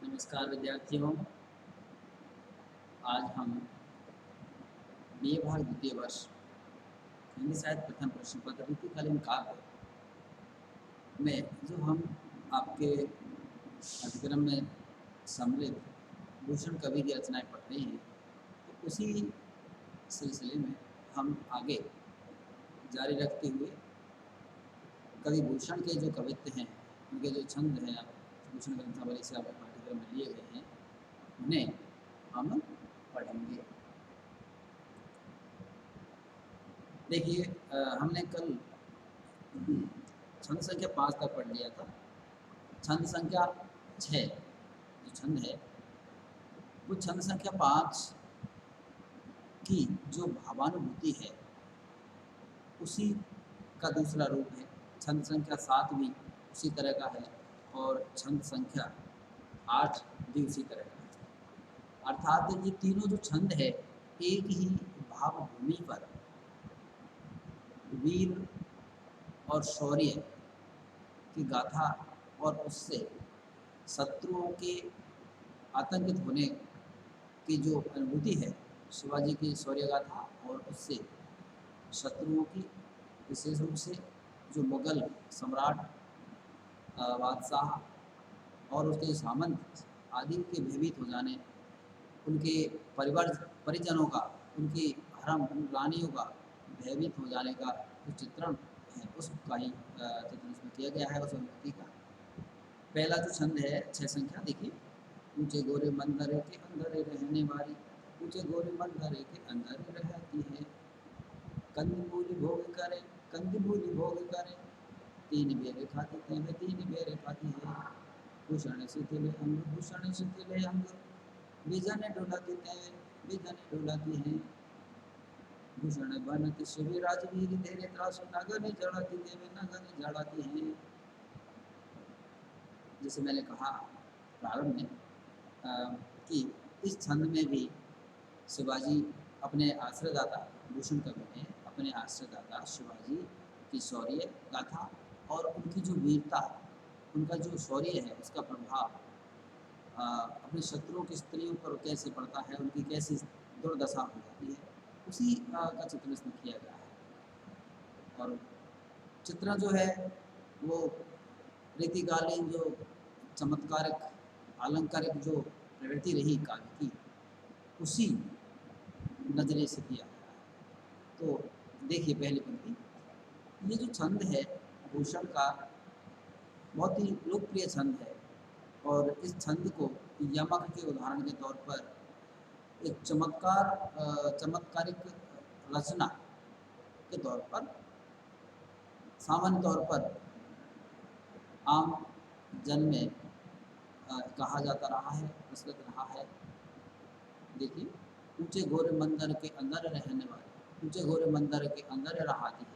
नमस्कार विद्यार्थियों। आज हम बीए भाग द्वितीय वर्ष हिंदी साहित्य प्रथम प्रश्न पत्र रीतिकालीन काव्य में जो हम आपके पाठ्यक्रम में सम्मिलित भूषण कवि की रचनाएं पढ़ रहे हैं, तो उसी सिलसिले में हम आगे जारी रखते हुए कवि भूषण के जो कवित्व हैं, उनके जो छंद हैं, भूषण ग्रंथावली से आपके पाठ्यक्रम में लिए गए हैं, उन्हें हम पढ़ेंगे। देखिए, हमने कल छंद संख्या 5 तक पढ़ लिया था। छंद संख्या 6 जो छंद है, वो छंद संख्या 5 की जो भावानुभूति है उसी का दूसरा रूप है। छंद संख्या 7 भी उसी तरह का है और छंद संख्या 8 भी उसी तरह का है। अर्थात ये तीनों जो छंद है एक ही भावभूमि पर वीर और शौर्य की गाथा और उससे शत्रुओं के आतंकित होने की जो अनुभूति है, शिवाजी की शौर्य गाथा और उससे शत्रुओं की, विशेष रूप से जो मुगल सम्राट बादशाह और उसके सामंत आदि के भयभीत हो जाने, उनके परिजनों का, उनकी हरम रानियों का भयभीत हो जाने का जो चित्रण है, उसका ही चित्रण इसमें किया गया है, उस अनुभूति का। पहला जो छंद है 6 संख्या, देखिए। ऊंचे गोरे मंदिर के अंदर रहने वाली, ऊंचे गोरे मंदिर के अंदर रहती है, कंदी मूली भोग करे, कंदी मूली भोग करे, तीन बेरे खाती है, वे तीन बेरे खाती है, भूषण शिथिल अंग, भूषण शिथिल अंग, बीजन डोलाती है, बीजन डोलाती है, भूषण बनत शिव राजवीर तेरे त्रास नगन जड़ाती देवे, नगन जड़ाती है। जैसे मैंने कहा प्रारंभ में कि इस छंद में भी शिवाजी अपने आश्रयदाता, भूषण कवि ने अपने आश्रयदाता शिवाजी की शौर्य गाथा और उनकी जो वीरता, उनका जो शौर्य है, उसका प्रभाव अपने शत्रुओं की स्त्रियों पर कैसे पड़ता है, उनकी कैसी दुर्दशा हो जाती है, उसी का चित्रण इसमें किया गया है। और चित्रण जो है वो रीतिकालीन जो चमत्कारिक आलंकारिक जो प्रवृत्ति रही काव्य की, उसी नजरे से किया गया है। तो देखिए पहली पंक्ति, ये जो छंद है भूषण का बहुत ही लोकप्रिय छंद है और इस छंद को यमक के उदाहरण के तौर पर एक चमत्कारिक रचना के तौर पर, सामान्य तौर पर आम जन में कहा जाता रहा है, प्रचलित रहा है। देखिए, ऊंचे गोरे मंदिर के अंदर रहने वाले, ऊंचे गोरे मंदिर के अंदर रहाती है,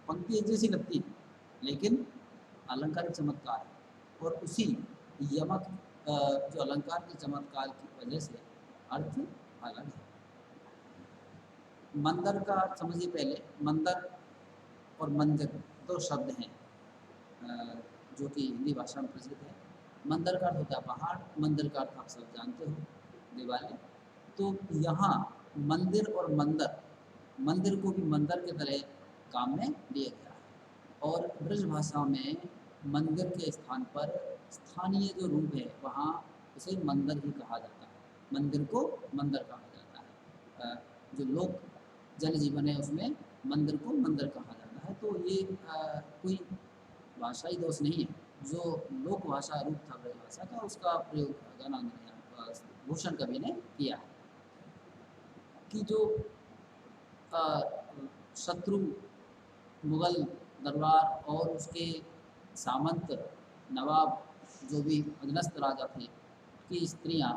पंक्ति एक जैसी लगती है लेकिन अलंकारिक चमत्कार है और उसी यमक जो अलंकार के चमत्कार की वजह से अर्थ अलग है। मंदिर का समझिए पहले, मंदिर और मंदिर दो शब्द हैं जो कि हिंदी भाषा में प्रचलित है। मंदिर का अर्थ होता है पहाड़, मंदिर का अर्थ आप सब जानते हो दिवाली। तो यहाँ मंदिर और मंदिर को भी मंदिर के तरह काम में लिया गया है और ब्रज भाषा में मंदिर के स्थान पर स्थानीय जो रूप है वहाँ उसे मंदिर ही कहा जाता है, मंदिर को मंदिर कहा जाता है। जो लोक जनजीवन है उसमें मंदिर को मंदिर कहा जाता है। तो ये कोई भाषाई दोष नहीं है, जो लोक भाषा रूप था ब्रज भाषा का, उसका प्रयोग भूषण कवि ने किया है कि जो शत्रु मुगल दरबार और उसके सामंत नवाब जो भी अधीनस्थ राजा थे की स्त्रियां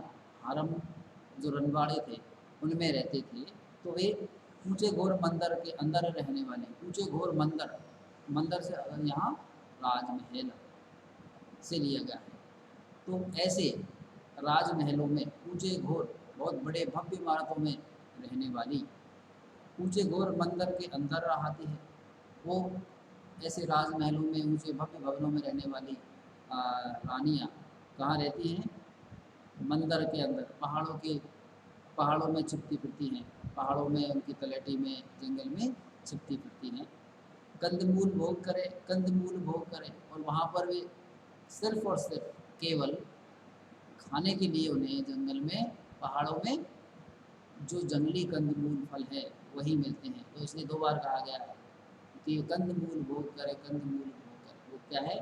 हरम जो रनवाड़े थे उनमें रहते थे, तो वे ऊंचे घोर मंदिर के अंदर रहने वाले, ऊंचे घोर मंदिर से यहाँ राजमहल से लिया गया है। तो ऐसे राजमहलों में ऊंचे घोर बहुत बड़े भव्य इमारतों में रहने वाली, ऊंचे घोर मंदिर के अंदर रहती है, वो ऐसे राजमहलों में ऊंचे भव्य भवनों में रहने वाली रानियाँ कहाँ रहती हैं? मंदिर के अंदर पहाड़ों में छिपती फिरती हैं, पहाड़ों में उनकी तलहटी में जंगल में छिपती फिरती हैं। कंदमूल भोग करें और वहाँ पर वे सिर्फ और सिर्फ केवल खाने के लिए उन्हें जंगल में पहाड़ों में जो जंगली कंदमूल फल है वही मिलते हैं। तो इसलिए 2 बार कहा गया है कि कंदमूल भोग करे, कंदमूल भोग करे। वो क्या है?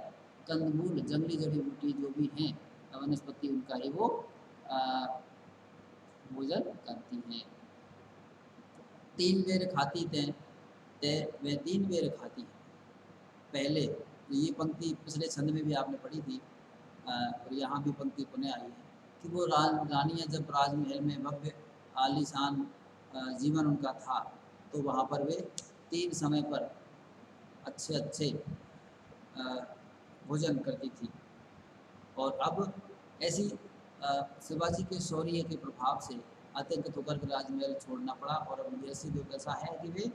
कंदमूल, जंगली जड़ी बूटी जो भी हैं वनस्पति, उनका ही वो भोजन करती हैं। 3 बेर खाती ते वे 3 बेर खाती है। पहले तो ये पंक्ति पिछले छंद में भी आपने पढ़ी थी और यहाँ भी पंक्ति पुनः आई है कि वो रानियाँ जब राजमहल में भव्य आलीशान जीवन उनका था, तो वहाँ पर वे 3 समय पर अच्छे अच्छे भोजन करती थी। और अब ऐसी शिवाजी के शौर्य के प्रभाव से आतंकित होकर के राजमहल छोड़ना पड़ा और अब उनकी ऐसी दुर्दशा है कि वे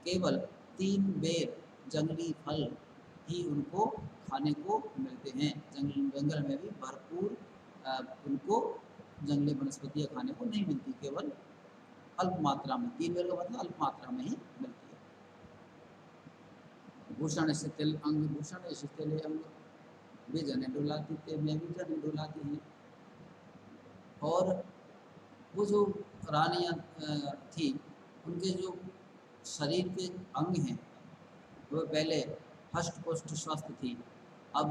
केवल 3 बेर जंगली फल ही उनको खाने को मिलते हैं। जंगल में भी भरपूर उनको जंगली वनस्पतियाँ खाने को नहीं मिलती, केवल अल्प मात्रा में। 3 बेर का मतलब अल्प मात्रा में ही मिलती है। भूषण शिथिल अंग, भूषण शिथिल अंग, विजन डुलाती थे, मैं विजन डुलाती हैं। और वो जो रानियाँ थी, उनके जो शरीर के अंग हैं वो पहले हष्ट पुष्ट स्वस्थ थी। अब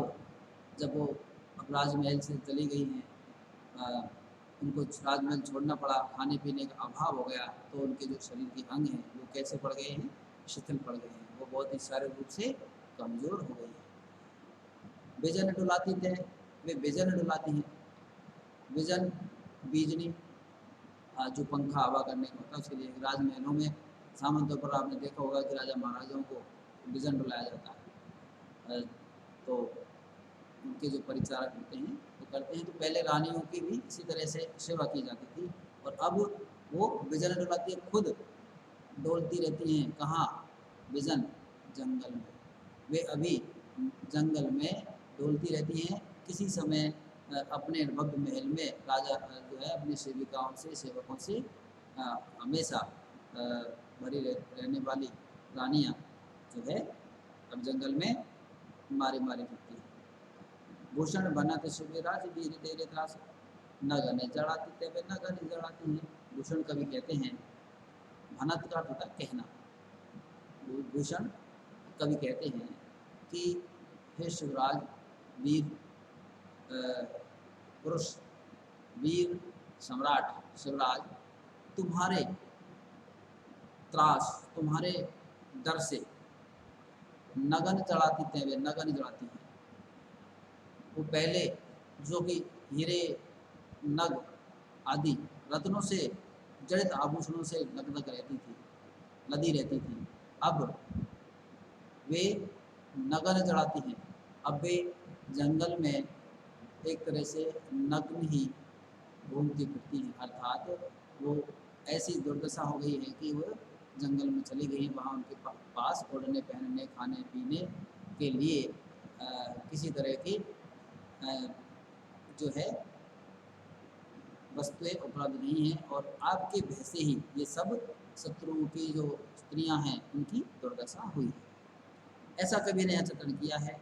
जब वो अब राजमहल से चली गई हैं, उनको राजमहल छोड़ना पड़ा, खाने पीने का अभाव हो गया, तो उनके जो शरीर के अंग हैं वो कैसे पड़ गए हैं? शिथिल पड़ गए हैं। वो बहुत ही शारीरिक रूप से कमज़ोर हो गई है। बेजन डुलाती थे, वे बेजन डुलाती हैं। बेजन बीजनी जो पंखा हवा करने का होता है उसके लिए। राजमहलों में सामंतों पर आपने देखा होगा कि राजा महाराजाओं को बिजन डुलाया जाता है, तो उनके जो परिचारक होते हैं वो करते हैं। तो पहले रानियों की भी इसी तरह से सेवा की जाती थी और अब वो बिजन डुलाती है, खुद डोलती रहती हैं। कहाँ? बिजन, जंगल में। वे अभी जंगल में डोलती रहती हैं। किसी समय अपने भव्य महल में राजा जो है अपनी सेविकाओं से, सेवकों से हमेशा भरी रहने वाली रानियाँ जो है अब जंगल में मारी मारी फिरती है। भूषण बनत सुबेराज वीर तेरे दास, न गने जड़ाती तेवे न गने जड़ाती हैं। भूषण कवि कहते हैं, भनत का अर्थ होता है कहना। भूषण कवि कहते हैं कि हे शिवराज, वीर पुरुष, वीर सम्राट शिवराज, तुम्हारे त्रास, तुम्हारे डर से नगन चढ़ाती थे, वे नगन चढ़ाती हैं। वो पहले जो कि हीरे, नग आदि रत्नों से जड़ित आभूषणों से लगलग रहती थी, लदी रहती थी, अब वे नगन चढ़ाती हैं। अब वे जंगल में एक तरह से नग्न ही घूमती फिरती हैं, अर्थात वो ऐसी दुर्दशा हो गई है कि वो जंगल में चली गई हैं। वहाँ उनके पास ओढ़ने, पहनने, खाने पीने के लिए किसी तरह की जो है वस्तुएं उपलब्ध नहीं हैं और आपके भय से ही ये सब शत्रुओं की जो स्त्रियां हैं उनकी दुर्दशा हुई है। ऐसा कवि ने चित्रण किया है।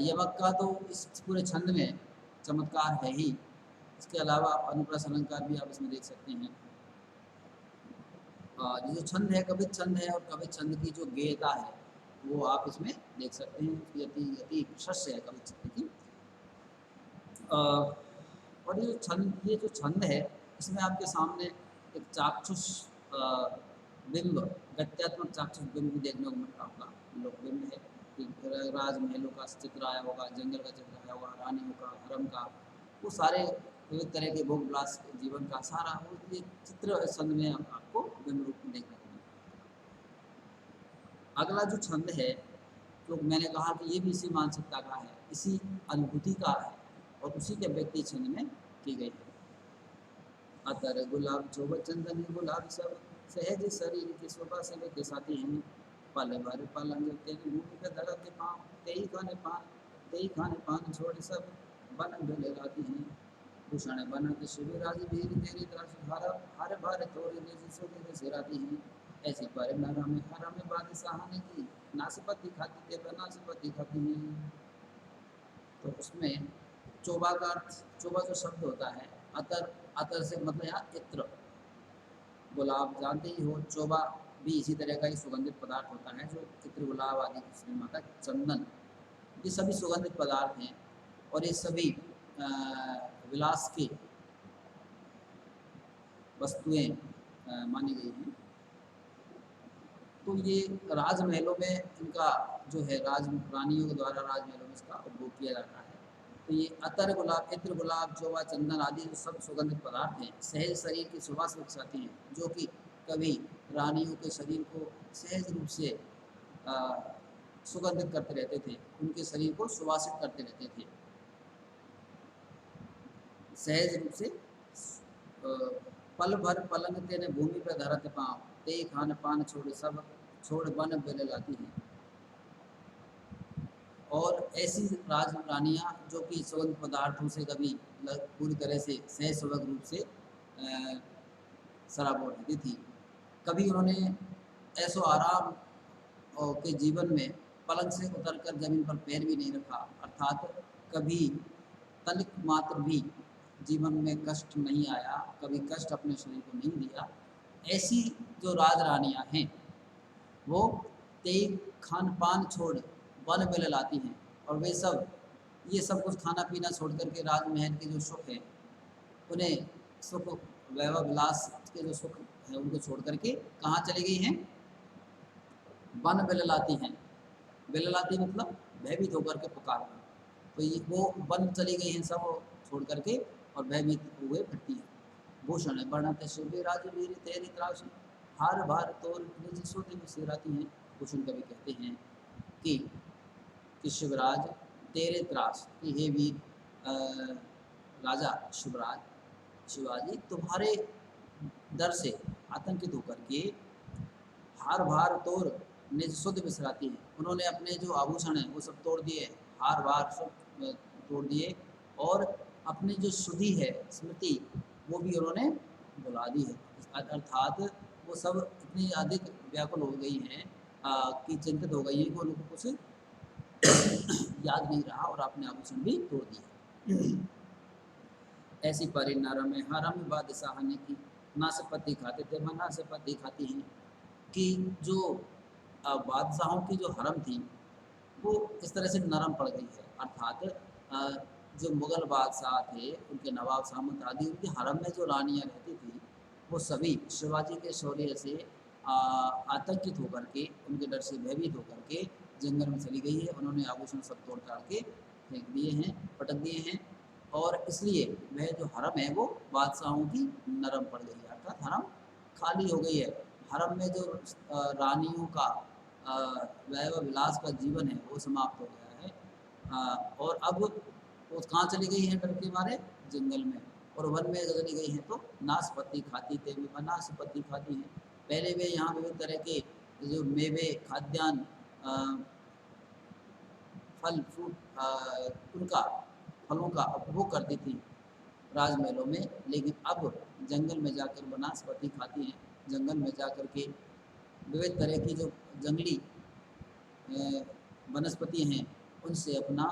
यमक का तो इस पूरे छंद में चमत्कार है ही। इसके अलावा आप अनुप्रास अलंकार भी आप इसमें देख सकते हैं। जो छंद है कवित छंद है और कवित छंद की जो गेयता है वो आप इसमें देख सकते हैं। यति यति प्रशस्य है कवित छंद की। और ये जो छंद है इसमें आपके सामने एक चाक्षुष बिंब, गत्यात्मक चाक्षुष बिंब भी देखने को मिल रहा होगा। बिंब है कि राजमहलों का चित्र आया होगा, जंगल का चित्र आया होगा, रानियों का, हरम का, वो सारे विविध तरह के भोग विलास जीवन का सारा वो ये चित्र छंद में आपको बिंब रूप में देखने को मिलता है। अगला जो छंद है तो मैंने कहा कि ये भी इसी मानसिकता का है, इसी अनुभूति का है और उसी के व्यक्ति छंद में की गई है। अतर गुलाब चोब चंदन गुलाब सब, सहज शरीर की शोभा से के साथी हैं। पल भर पलंग तेरी भूमि पे धरा के पाँव, तेई खाने पान छोड़ सब बन डोले लाती हैं। भूषण बनत शिवराज वीर तेरी त्रास हर भर तोरे निज सोते में सिराती हैं। ऐसी पर नर में हर में बादशाह ने की नाशपति खाती ते बनाशपति खाती हैं। तो उसमें चोबा का अर्थ, चोबा जो शब्द होता है अतर, अतर से मतलब यहाँ इत्र, गुलाब जानते ही हो, चोबा भी इसी तरह का ही सुगंधित पदार्थ होता है जो इत्र, गुलाब आदि की माता, चंदन, ये सभी सुगंधित पदार्थ हैं और ये सभी विलास की वस्तुएं मानी गई हैं। तो ये राजमहलों में इनका जो है रानियों के द्वारा राजमहलों में इसका उपभोग किया जाता है। तो ये अतर, गुलाब, इत्र, गुलाब, चोबा, चंदन आदि जो सब सुगंधित पदार्थ हैं सहज शरीर की सुवास बरसाती हैं, जो कि कभी रानियों के शरीर को सहज रूप से सुगंधित करते रहते थे, उनके शरीर को सुवासित करते रहते थे सहज रूप से। पल भर पलंग तेने भूमि पर धरत पाँव, ते खान पान छोड़ सब छोड़ बन बेले लाती हैं। और ऐसी राज रानियाँ जो कि सुगंध पदार्थों से कभी पूरी तरह से सहज सुलभ रूप से सराबोर रहती थी। कभी उन्होंने ऐसो आराम के जीवन में पलंग से उतरकर जमीन पर पैर भी नहीं रखा, अर्थात कभी तनिक मात्र भी जीवन में कष्ट नहीं आया, कभी कष्ट अपने शरीर को नहीं दिया। ऐसी जो राज रानियाँ हैं वो तेग खान पान छोड़ वन में लाती हैं, और वे सब ये सब कुछ खाना पीना छोड़ करके राजमहल के जो सुख है उन्हें सुख वैभव विलास के जो सुख है उनको छोड़ करके कहाँ चली गई हैं? वन बिललाती हैं। बिललाती मतलब भयभीत होकर के पुकारना। तो ये वो वन चली गई हैं सब छोड़ करके और भयभीत हुए फिरती हैं। भूषण बढ़त शिव राजवीर तेरी त्रास, हार भार तोर निज सोते में सिराती हैं। भूषण कवि कहते हैं कि शिवराज तेरे त्रास, कि हे वीर राजा शिवराज, शिवाजी तुम्हारे डर से आतंकित होकर के हार भार तोड़ निज सुध बिसराती है। उन्होंने अपने जो आभूषण हैं वो सब तोड़ दिए, हार भार सब तोड़ दिए, और अपनी जो सुधि है, स्मृति, वो भी उन्होंने भुला दी है। अर्थात वो सब इतनी अधिक व्याकुल हो गई हैं कि चिंतित हो गई हैं कि उनको कुछ याद नहीं रहा और अपने आभूषण भी तोड़ दिए। ऐसी परी नरम में हरम बादशाह ने की नाशपति खाते थे, वह नाशपति खाती हैं। कि जो बादशाहों की जो हरम थी वो इस तरह से नरम पड़ गई है, अर्थात जो मुग़ल बादशाह थे, उनके नवाब सामंत आदि, उनकी हरम में जो रानियाँ रहती थी वो सभी शिवाजी के शौर्य से आतंकित होकर के, उनके डर से भयभीत होकर के जंगल में चली गई है। उन्होंने आभूषण सब तोड़ ताड़ के फेंक दिए हैं, पटक दिए हैं, और इसलिए वह जो हरम है वो बादशाहों की नरम पड़ गई है, अर्थात हरम खाली हो गई है। हरम में जो रानियों का वैभव विलास का जीवन है वो समाप्त हो गया है। और अब वो कहाँ चली गई हैं डर के मारे? जंगल में, और वन में चली गई हैं तो नाशपति खाती थे, भी नाशपति खाती हैं। पहले वे यहाँ विभिन्न तरह के जो मेवे, खाद्यान्न, फल फ्रूट, उनका फलों का उपभोग करती थी राजमहलों में, लेकिन अब जंगल में जाकर वनस्पति खाती हैं। जंगल में जाकर के विविध तरह की जो जंगली वनस्पति हैं उनसे अपना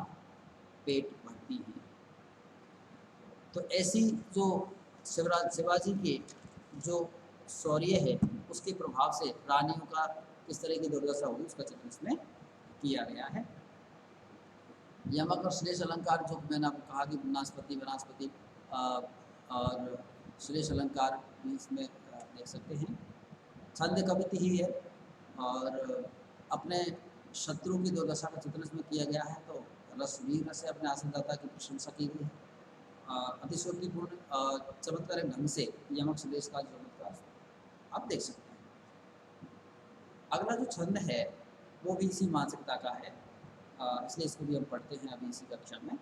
पेट भरती हैं। तो ऐसी जो शिवाजी के जो शौर्य है उसके प्रभाव से रानियों का किस तरह की दुर्दशा होगी उसका चित्रण इसमें किया गया है। यमक और श्लेष अलंकार जो मैंने आपको कहा कि वनस्पति वनस्पति और श्लेष अलंकार भी इसमें देख सकते हैं। छंद कविति ही है और अपने शत्रु की दुर्दशा का चित्रण इसमें किया गया है। तो रसवीर से अपने आसनदाता की प्रशंसा की गई है। अतिशोक्तिपूर्ण चमत्कारिक ढंग से यमक श्लेष का चमत्कार आप देख सकते हैं। अगला जो छंद है वो भी इसी मानसिकता का है, इसलिए इसको भी हम पढ़ते हैं अभी इसी कक्षा में।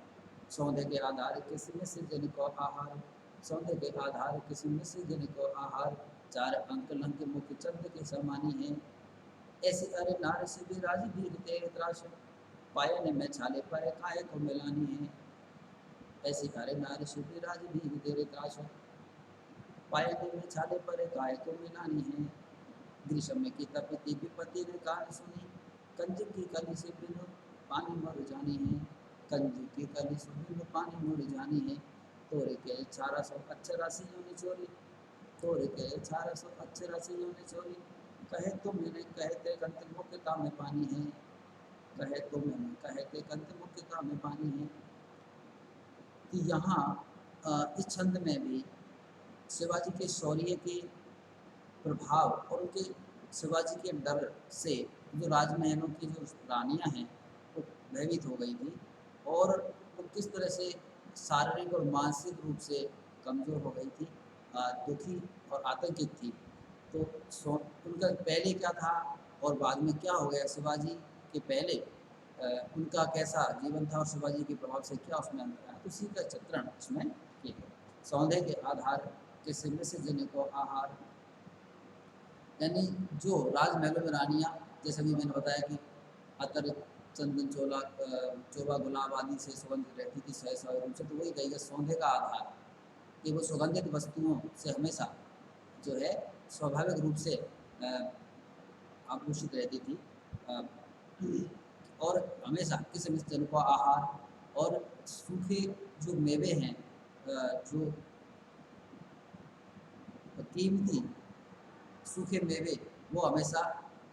सौंदे के आधार किस्म से जन को आहार, सौंदे के आधार किस्म से जन को आहार, चार अंक लंक मुख्य चंद के समानी है। ऐसे अरे नार से भी राजी भी तेरे त्रास, पायन में छाले पाए काहे को मिलानी है। ऐसी कार्य नारी सुखी राज भी तेरे त्रास पायने में छाले पर काय को मिलानी है। ग्रीष्म में की तपती विपत्ति ने कान सुनी, कंज की कली से बिन पानी मर जानी है। कंज की कली से बिन पानी मर जानी है। तोरे के 488 ने चोरी, तोरे के 488 ने चोरी। कहे तो मैंने कहते कंत मुख्यता में पानी है, कहे तो मैंने कहते कंत मुख्यता में पानी है। कि यहाँ इस छंद में भी शिवाजी के शौर्य के प्रभाव और उनके शिवाजी के डर से जो राजमहलों की जो रानियां हैं वो भयभीत हो गई थी और वो किस तरह से शारीरिक और मानसिक रूप से कमज़ोर हो गई थी, दुखी और आतंकित थी। तो उनका पहले क्या था और बाद में क्या हो गया, शिवाजी के पहले उनका कैसा जीवन था और शिवाजी के प्रभाव से क्या उसमें अंतर आया, उसी का चित्रण उसमें किया गया। सौंधे के आधार के सिर से जने को आहार, यानी जो राजमहलों में रानियाँ, जैसे अभी मैंने बताया कि अतर चंदन चोला गुलाब आदि से सुगंधित रहती थी सहसा रूप से, तो वही कहेगा सौंधे का आधार कि वो सुगंधित वस्तुओं से हमेशा जो है स्वाभाविक रूप से आभूषित रहती थी और हमेशा किसी जन को आहार और सूखे जो मेवे हैं, जो कीमती सूखे मेवे वो हमेशा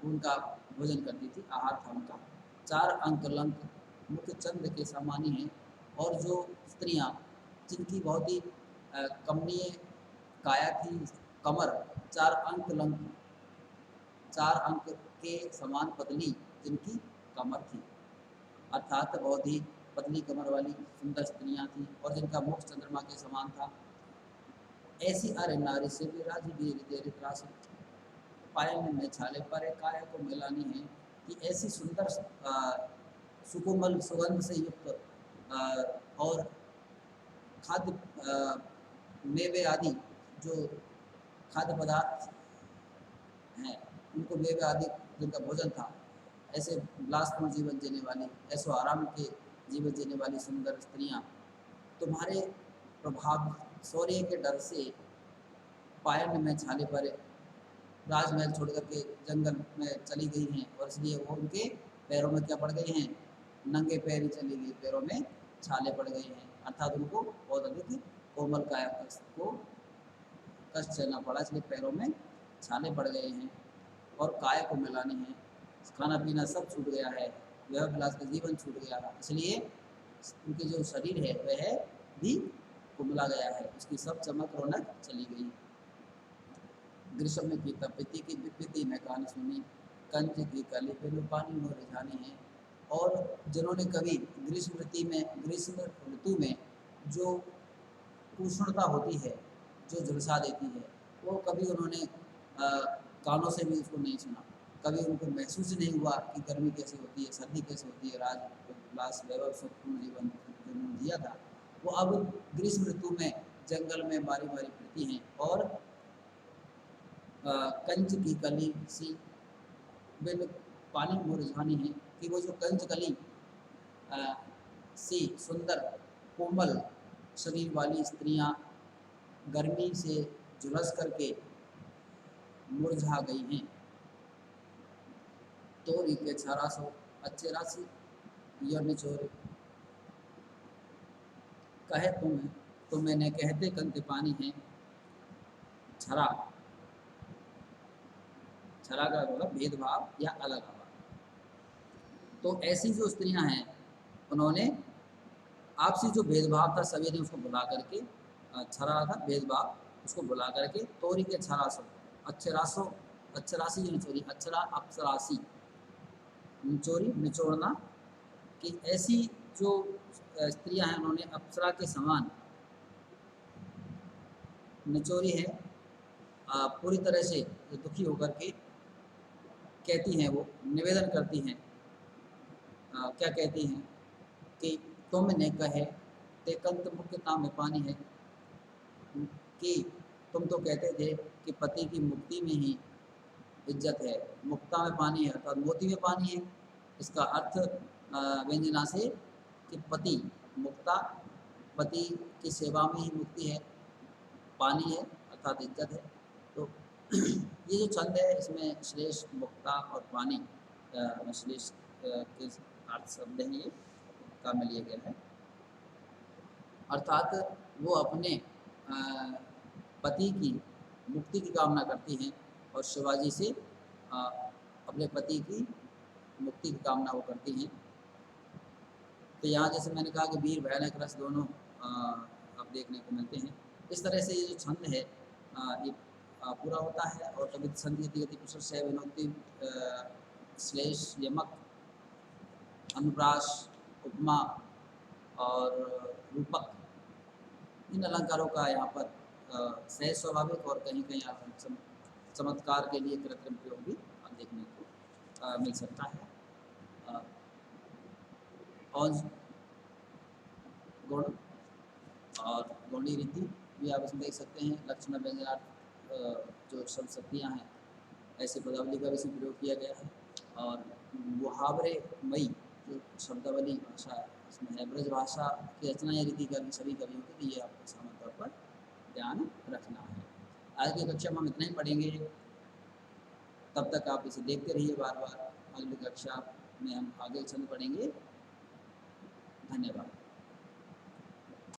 उनका भोजन करती थी, आहार था उनका। 4 अंक लंक मुख्य चंद्र के समानी हैं और जो स्त्रियां जिनकी बहुत ही कमनीय काया थी, कमर 4 अंक लंक 4 अंक के समान पतली जिनकी कमर थी, अर्थात बहुत ही पतली कमर वाली सुंदर स्त्रियां थी और जिनका मुख चंद्रमा के समान था। ऐसी अरे नारी से भी राजी भी तेरे त्रास पायल में छाले पर काय को मिलानी है। कि ऐसी सुंदर सुकोमल सुगंध से युक्त और खाद्य मेवे आदि जो खाद्य पदार्थ हैं उनको मेवे आदि जिनका भोजन था, ऐसे विलासपूर्ण जीवन जीने वाली, ऐसो आराम के जीवन जीने वाली सुंदर स्त्रियां तुम्हारे प्रभाव शौर्य के डर से पायन में छाले पर राजमहल छोड़ करके जंगल में चली गई हैं और इसलिए वो उनके पैरों में क्या पड़ गई हैं, नंगे पैर ही चली गई, पैरों में छाले पड़ गए हैं, अर्थात उनको बहुत अधिक कोमल काया को कष्ट सहना पड़ा, इसलिए पैरों में छाले पड़ गए हैं और काय को मिलानी है। खाना पीना सब छूट गया है, व्यय विलास का जीवन छूट गया है, इसलिए उनके जो शरीर है वह भी कुमला गया है, उसकी सब चमक रौनक चली गई। ग्रीष्म में की तपति की विपत्ति में कान सुनी, कंज की कली पे पानी हो रिझानी है। और जिन्होंने कभी ग्रीष्म ऋतु में जो उष्णता होती है जो झुलसा देती है, वो कभी उन्होंने कानों से भी उसको नहीं सुना, कभी उनको महसूस नहीं हुआ कि गर्मी कैसे होती है, सर्दी कैसे होती है। राजविलास वैभव सुखपूर्ण जीवन जो उन्होंने जिया था वो अब ग्रीष्म ऋतु में जंगल में बारी बारी फिरती हैं और कंच की कली सी बिन पानी मुरझानी है। कि वो जो कंच कली सी सुंदर कोमल शरीर वाली स्त्रियां गर्मी से झुलस करके मुरझा गई हैं। तोरी के 488 यह निचोर कहे तुम मैंने कहते कंत पानी है। छरा छरा का मतलब भेदभाव या अलग हवा। तो ऐसी जो स्त्रियां हैं उन्होंने आपसी जो भेदभाव था सभी ने उसको बुला करके, छरा था भेदभाव, उसको बुला करके तोरी के 88 निचोरी, अक्षरा अप्सरासी निचोरी निचोड़ना। कि ऐसी जो स्त्रियां हैं उन्होंने अप्सरा के समान निचोरी है, पूरी तरह से दुखी होकर के कहती हैं, वो निवेदन करती हैं, क्या कहती हैं कि तुमने कहे ते कंत मुक्तता में पानी है। कि तुम तो कहते थे कि पति की मुक्ति में ही इज्जत है, मुक्ता में पानी है अर्थात मोती में पानी है। इसका अर्थ व्यंजना से कि पति मुक्ता पति की सेवा में ही मुक्ति है, पानी है अर्थात इज्जत है। तो ये जो छंद है इसमें श्लेष, मुक्ता और पानी श्लेष के अर्थ शब्द हैं, ये काम में लिया गया है। अर्थात वो अपने पति की मुक्ति की कामना करती हैं और शिवाजी से अपने पति की मुक्ति की कामना वो करती हैं। तो यहाँ जैसे मैंने कहा कि वीर भयानक रस दोनों अब देखने को मिलते हैं। इस तरह से ये जो छंद है ये पूरा होता है। और कभी संधि गति गति प्रशय विनोदी श्लेष, यमक, अनुप्रास, उपमा और रूपक, इन अलंकारों का यहाँ पर सहज स्वाभाविक और कहीं कहीं चमत्कार के लिए कृत्रिम प्रयोग भी देखने को मिल सकता है। और गुण और गौणी रीति भी आप इसमें देख सकते हैं। लक्षण व्यंजनार्थ जो शब्द शक्तियाँ हैं, ऐसे पदावली का भी इसमें प्रयोग किया गया है। और मुहावरे मई जो शब्दावली भाषा इसमें है, ब्रज भाषा की रचना या रीति का भी सभी कवियों के लिए आपको सामान्य तौर पर ध्यान रखना है। आज की कक्षा में हम इतना ही पढ़ेंगे, तब तक आप इसे देखते रहिए बार बार। अगली कक्षा में हम आगे छंद पढ़ेंगे। धन्यवाद।